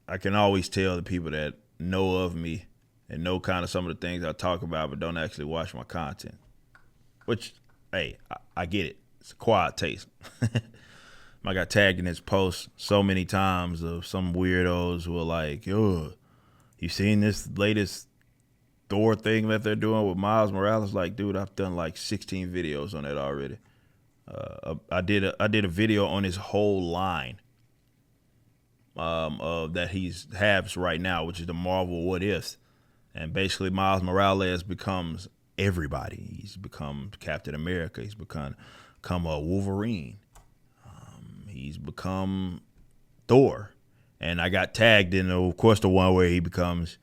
I can always tell the people that know of me and know kind of some of the things I talk about, but don't actually watch my content. Which, hey, I get it. It's a quiet taste. I got tagged in his post so many times of some weirdos who are like, yo, you seen this latest Thor thing that they're doing with Miles Morales? Like, dude, I've done like 16 videos on that already. I did a video on his whole line that he's has right now, which is the Marvel What Ifs. And basically, Miles Morales becomes everybody. He's become Captain America. He's become a Wolverine. He's become Thor. And I got tagged in, of course, the one where he becomes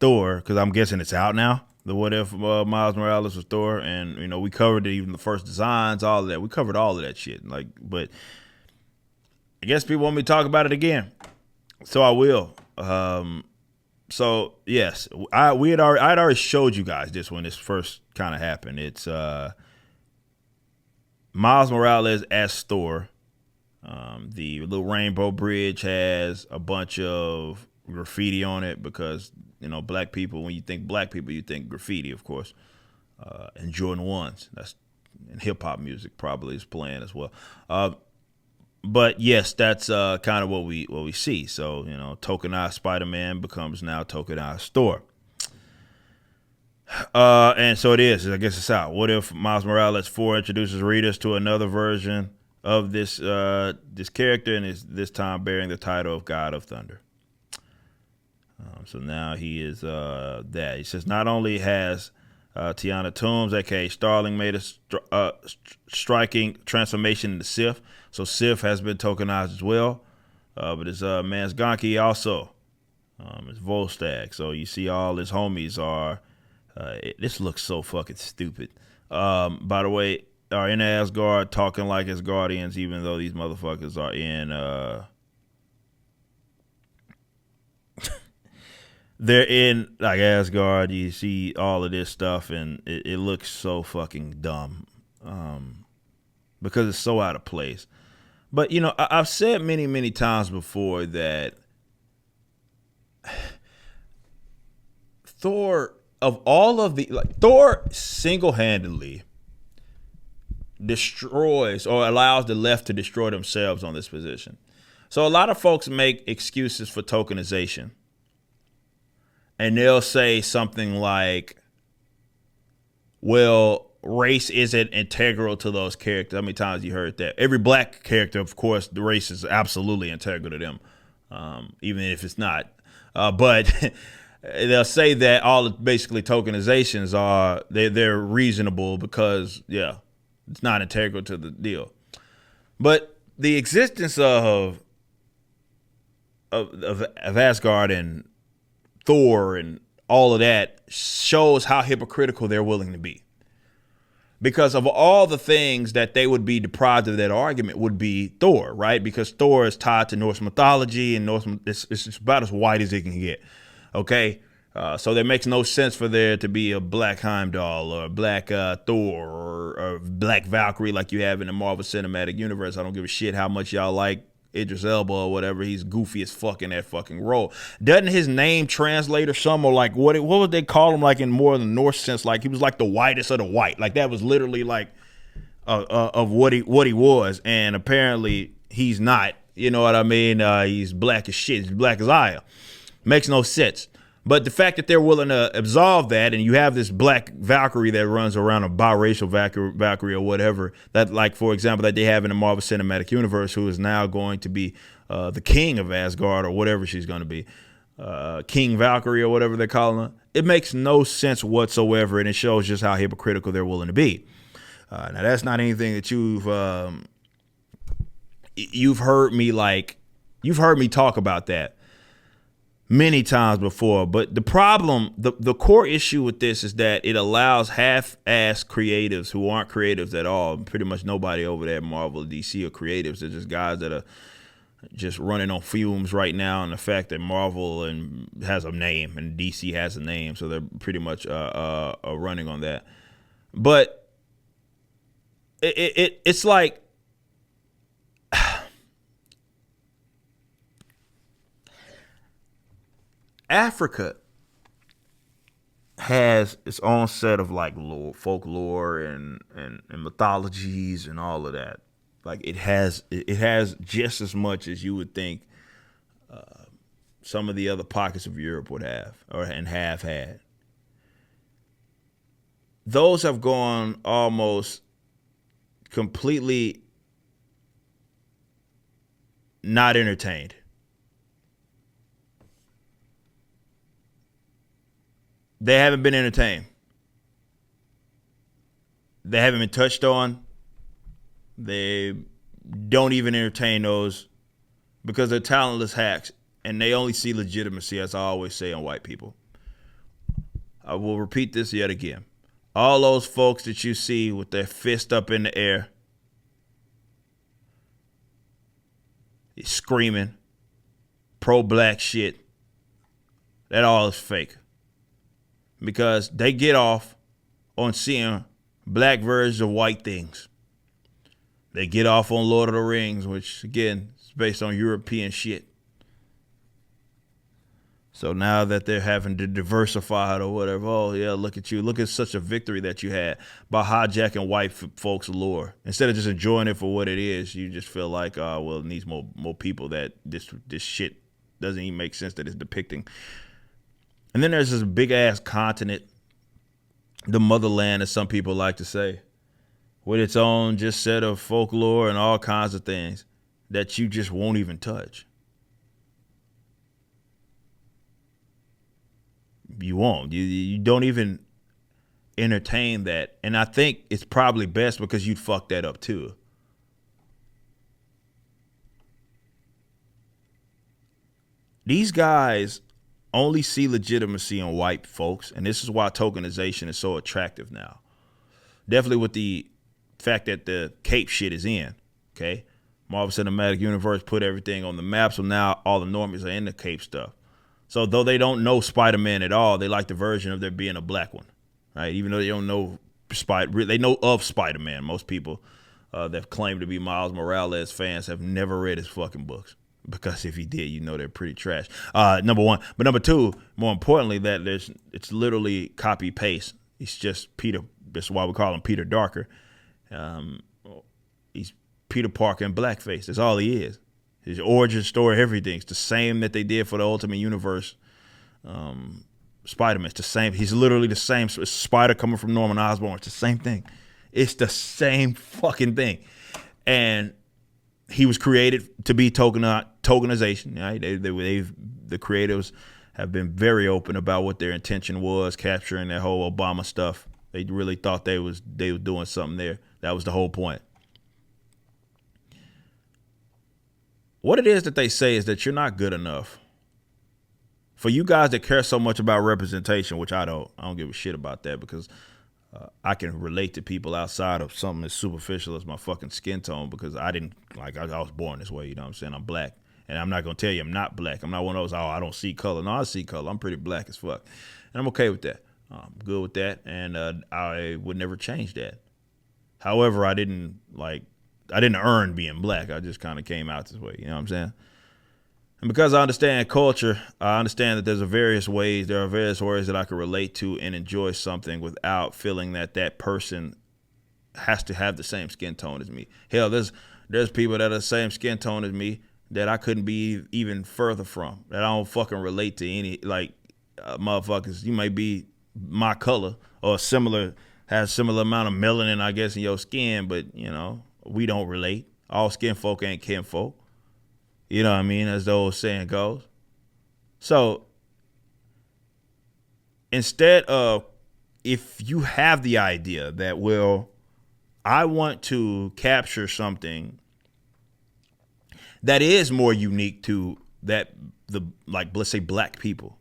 Thor, because I'm guessing it's out now. The What If Miles Morales was Thor, and we covered it, even the first designs, all of that. We covered all of that shit. But I guess people want me to talk about it again, so I will. So yes, I'd already showed you guys this when this first kind of happened. It's Miles Morales as Thor. The little rainbow bridge has a bunch of graffiti on it because black people. When you think black people, you think graffiti, of course, and Jordan 1s. That's and hip hop music probably is playing as well. But yes, that's kind of what we see. So tokenized Spider-Man becomes now tokenized Thor. And so it is. I guess it's out. What if Miles Morales 4 introduces readers to another version of this character, and is this time bearing the title of God of Thunder? So now he is that. He says not only has Tiana Toombs, aka Starling, made a striking transformation into Sif. So Sif has been tokenized as well. But his Mansgonki also is Volstagg. So you see all his homies are. This looks so fucking stupid. By the way, are in Asgard talking like as Guardians, even though these motherfuckers are in. They're in like Asgard. You see all of this stuff, and it looks so fucking dumb because it's so out of place. But I've said many, many times before that Thor, of all of the Thor single-handedly destroys or allows the left to destroy themselves on this position. So a lot of folks make excuses for tokenization. And they'll say something like, well, race isn't integral to those characters. How many times you heard that? Every black character, of course, the race is absolutely integral to them, even if it's not. But they'll say that all basically tokenizations are, they're reasonable because, yeah, it's not integral to the deal. But the existence of Asgard and Thor and all of that shows how hypocritical they're willing to be. Because of all the things that they would be deprived of that argument would be Thor, right? Because Thor is tied to Norse mythology, and it's about as white as it can get. Okay? So there makes no sense for there to be a black Heimdall or a black Thor or black Valkyrie like you have in the Marvel Cinematic Universe. I don't give a shit how much y'all like Idris Elba or whatever. He's goofy as fuck in that fucking role. Doesn't his name translate or something? Or like what would they call him, like in more than Norse sense? Like he was like the whitest of the white. Like that was literally like of what he was. And apparently he's not. You know what I mean? He's black as shit. He's black as I am. Makes no sense. But the fact that they're willing to absolve that, and you have this black Valkyrie that runs around, a biracial Valkyrie or whatever, that, like, for example, that they have in the Marvel Cinematic Universe, who is now going to be the king of Asgard or whatever she's going to be, King Valkyrie or whatever they're calling her. It makes no sense whatsoever, and it shows just how hypocritical they're willing to be. Now, that's not anything that you've heard me talk about that many times before. But the problem, the core issue with this is that it allows half-ass creatives who aren't creatives at all. Pretty much nobody over there at Marvel or DC are creatives. They're just guys that are just running on fumes right now, and the fact that Marvel has a name and DC has a name, so they're pretty much running on that. But it's like, Africa has its own set of like folklore and mythologies and all of that. Like it has just as much as you would think some of the other pockets of Europe would have and have had. Those have gone almost completely not entertained. They haven't been entertained. They haven't been touched on. They don't even entertain those because they're talentless hacks and they only see legitimacy, as I always say, on white people. I will repeat this yet again. All those folks that you see with their fist up in the air, screaming, pro-black shit, that all is fake. Because they get off on seeing black versions of white things. They get off on Lord of the Rings, which, again, is based on European shit. So now that they're having to diversify it or whatever, oh, yeah, look at you. Look at such a victory that you had by hijacking white folks' lore. Instead of just enjoying it for what it is, you just feel like, oh, well, it needs more people that this shit doesn't even make sense that it's depicting. And then there's this big-ass continent, the motherland, as some people like to say, with its own just set of folklore and all kinds of things that you just won't even touch. You won't. You don't even entertain that. And I think it's probably best because you'd fuck that up too. These guys only see legitimacy in white folks, and this is why tokenization is so attractive now. Definitely with the fact that the Cape shit is in, okay? Marvel Cinematic Universe put everything on the map, so now all the normies are in the Cape stuff. So though they don't know Spider-Man at all, they like the version of there being a black one, right? Even though they don't know they know of Spider-Man. Most people that claim to be Miles Morales fans have never read his fucking books. Because if he did, you know they're pretty trash. Number one. But number two, more importantly, that it's literally copy paste. It's just Peter. That's why we call him Peter Darker. He's Peter Parker in blackface. That's all he is. His origin story, everything. It's the same that they did for the Ultimate Universe Spider-Man. It's the same. He's literally the same. It's Spider coming from Norman Osborn. It's the same thing. It's the same fucking thing. And he was created to be tokenization. Right? The creators have been very open about what their intention was, capturing that whole Obama stuff. They really thought they were doing something there. That was the whole point. What it is that they say is that you're not good enough. For you guys that care so much about representation, which I don't give a shit about that because I can relate to people outside of something as superficial as my fucking skin tone because I was born this way, you know what I'm saying? I'm black. And I'm not going to tell you I'm not black. I'm not one of those, I don't see color. No, I see color. I'm pretty black as fuck. And I'm okay with that. I'm good with that. And I would never change that. However, I didn't earn being black. I just kind of came out this way. You know what I'm saying? And because I understand culture, I understand that there are various ways that I can relate to and enjoy something without feeling that person has to have the same skin tone as me. Hell, there's people that are the same skin tone as me that I couldn't be even further from, that I don't fucking relate to any, motherfuckers. You may be my color or has similar amount of melanin, I guess, in your skin, but, you know, we don't relate. All skin folk ain't kin folk. You know what I mean? As the old saying goes. So instead of, if you have the idea that, well, I want to capture something that is more unique to let's say black people.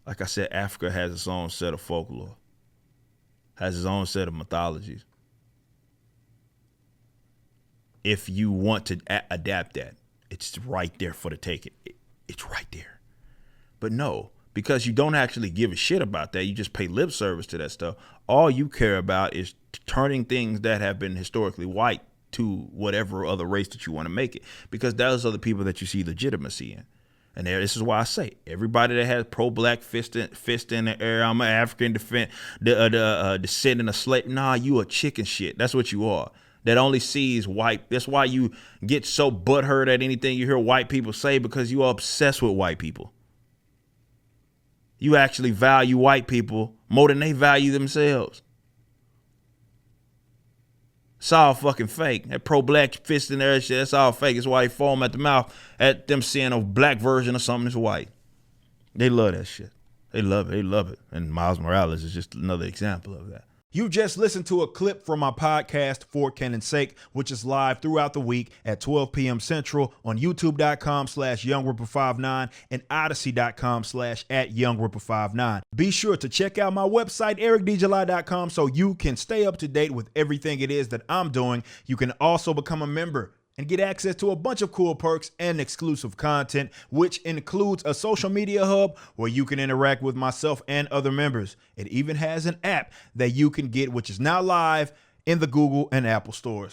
Like I said, Africa has its own set of folklore, has its own set of mythologies. If you want to adapt that, it's right there for the taking. It's right there. But no, because you don't actually give a shit about that. You just pay lip service to that stuff. All you care about is turning things that have been historically white to whatever other race that you want to make it. Because those are the people that you see legitimacy in. And this is why I say everybody that has pro-black fist in the air, I'm an African descendant of slave. Nah, you a chicken shit. That's what you are. That only sees white. That's why you get so butthurt at anything you hear white people say, because you are obsessed with white people. You actually value white people more than they value themselves. It's all fucking fake. That pro-black fist in there shit, that's all fake. It's why they foam at the mouth at them seeing a black version of something that's white. They love that shit. They love it. They love it. And Miles Morales is just another example of that. You just listened to a clip from my podcast, For Canon's Sake, which is live throughout the week at 12 p.m. Central on youtube.com/YoungRipper59 and odyssey.com/@YoungRipper59. Be sure to check out my website, ericdjuly.com, so you can stay up to date with everything it is that I'm doing. You can also become a member and get access to a bunch of cool perks and exclusive content, which includes a social media hub where you can interact with myself and other members. It even has an app that you can get, which is now live in the Google and Apple stores.